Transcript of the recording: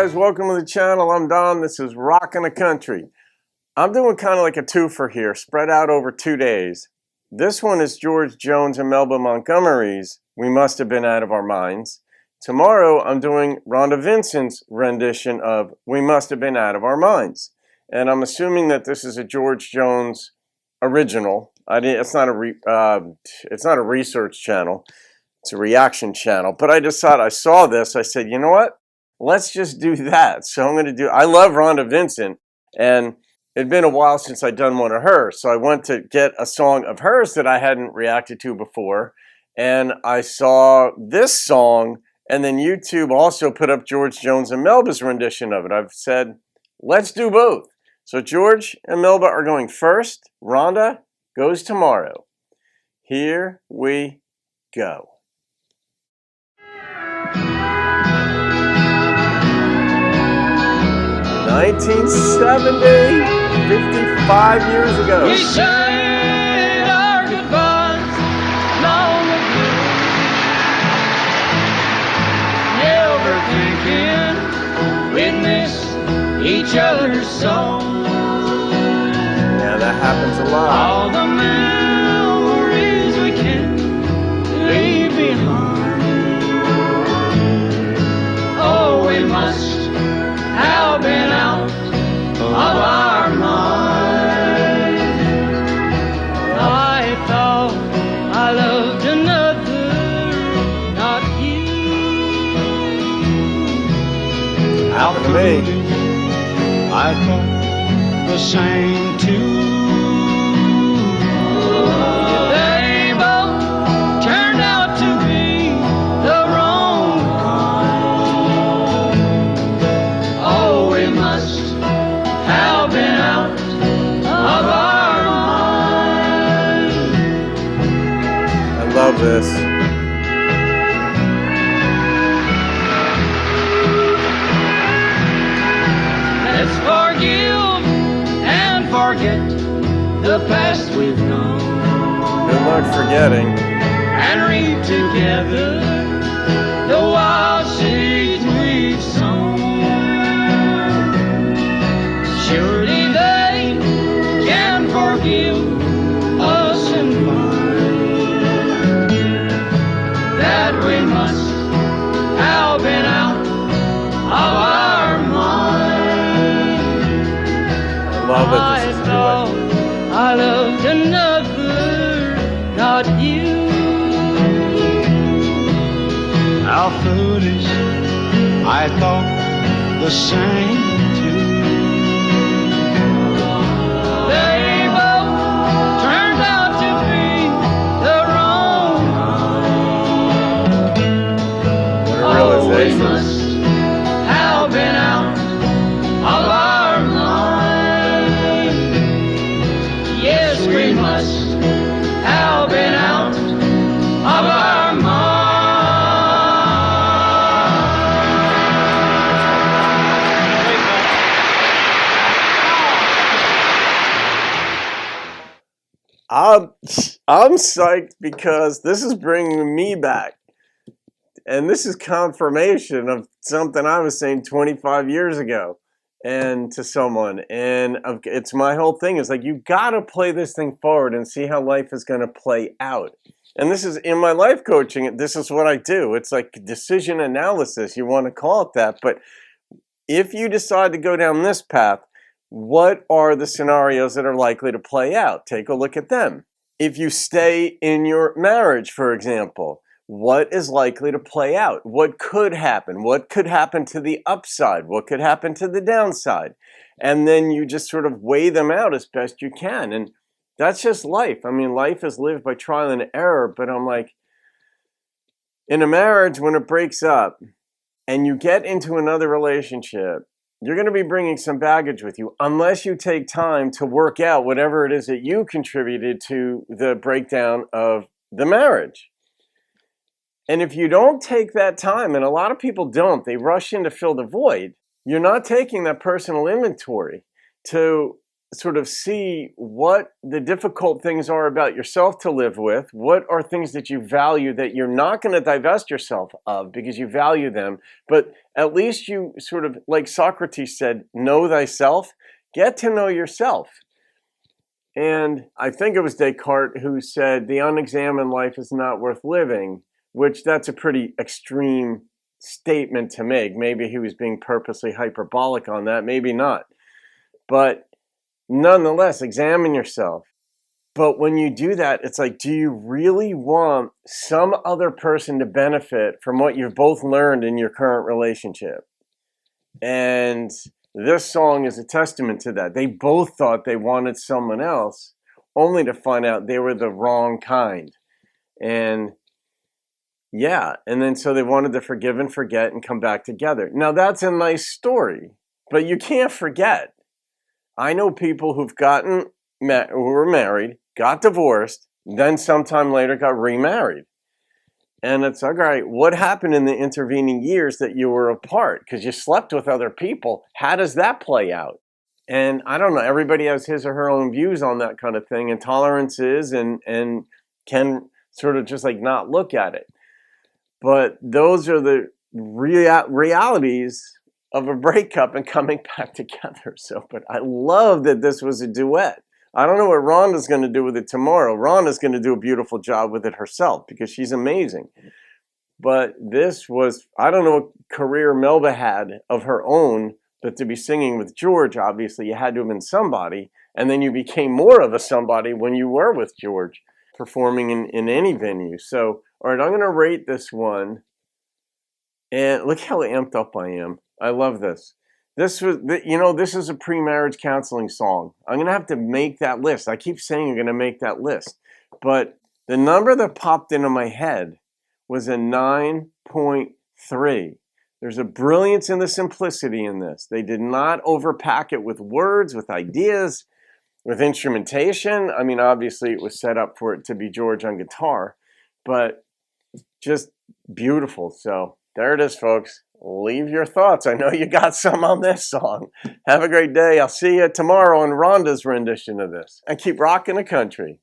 guys, welcome to the channel. I'm Don. This is Rockin' the Country. I'm doing kind of like a twofer here, spread out over 2 days. This one is George Jones and Melba Montgomery's We Must Have Been Out of Our Minds. Tomorrow I'm doing Rhonda Vincent's rendition of We Must Have Been Out of Our Minds. And I'm assuming that this is a George Jones original. It's not a research channel. It's a reaction channel. But I decided, I saw this, I said, you know what? Let's just do that. So I love Rhonda Vincent, and it'd been a while since I'd done one of hers. So I went to get a song of hers that I hadn't reacted to before, and I saw this song, and then YouTube also put up George Jones and Melba's rendition of it. I've said, let's do both. So George and Melba are going first. Rhonda goes tomorrow. Here we go. 1970, 55 years ago. We said our goodbyes long ago, never thinking we'd miss each other's song. Yeah, that happens a lot. All the memories we can't leave behind. Oh, we must have been out of our minds. I thought I loved another, not you. Happened to me. I thought the same too. They both turned out to be the wrong kind. Oh, we must have been out of our minds. I love this. Let's forgive and forget the past we've known, Good luck forgetting. and read together the wild seeds we've sown. Surely they can forgive us and find that we must have been out of our minds. I love it. I This is a thought I loved another, not you. How foolish, I thought the same too. They both turned out to be the wrong kind. What a Oh, we realization. must have been out of our minds. Yes, we must have been out of our minds. I'm psyched because this is bringing me back. And this is confirmation of something I was saying 25 years ago and to someone. And it's my whole thing is like, you got to play this thing forward and see how life is going to play out. And this is in my life coaching. This is what I do. It's like decision analysis. You want to call it that. But if you decide to go down this path, what are the scenarios that are likely to play out? Take a look at them. If you stay in your marriage, for example, what is likely to play out? What could happen? What could happen to the upside? What could happen to the downside? And then you just sort of weigh them out as best you can. And that's just life. I mean, life is lived by trial and error. But I'm like, in a marriage, when it breaks up and you get into another relationship, you're going to be bringing some baggage with you unless you take time to work out whatever it is that you contributed to the breakdown of the marriage. And if you don't take that time, and a lot of people don't, they rush in to fill the void, you're not taking that personal inventory to sort of see what the difficult things are about yourself to live with. What are things that you value that you're not going to divest yourself of because you value them, but at least you sort of, like Socrates said, know thyself. Get to know yourself. And I think it was Descartes who said the unexamined life is not worth living, which that's a pretty extreme statement to make. Maybe he was being purposely hyperbolic on that, maybe not. But nonetheless, examine yourself. But when you do that, it's like, do you really want some other person to benefit from what you've both learned in your current relationship? And this song is a testament to that. They both thought they wanted someone else, only to find out they were the wrong kind. And yeah, and then so they wanted to forgive and forget and come back together. Now that's a nice story, but you can't forget. I know people who were married, got divorced, then sometime later got remarried. And it's like, all right, what happened in the intervening years that you were apart? Because you slept with other people. How does that play out? And I don't know, everybody has his or her own views on that kind of thing, and tolerances, and can sort of just like not look at it. But those are the realities of a breakup and coming back together. So, but I love that this was a duet. I don't know what Rhonda's going to do with it tomorrow. Rhonda's going to do a beautiful job with it herself because she's amazing. But this was, I don't know what career Melba had of her own, but to be singing with George, obviously you had to have been somebody. And then you became more of a somebody when you were with George, performing in any venue. So, all right, I'm going to rate this one. And look how amped up I am. I love this. This is a pre-marriage counseling song. I'm going to have to make that list. I keep saying I'm going to make that list. But the number that popped into my head was a 9.3. There's a brilliance in the simplicity in this. They did not overpack it with words, with ideas, with instrumentation. I mean, obviously it was set up for it to be George on guitar, but just beautiful. So there it is, folks. Leave your thoughts. I know you got some on this song. Have a great day. I'll see you tomorrow on Rhonda's rendition of this. And keep rocking the country.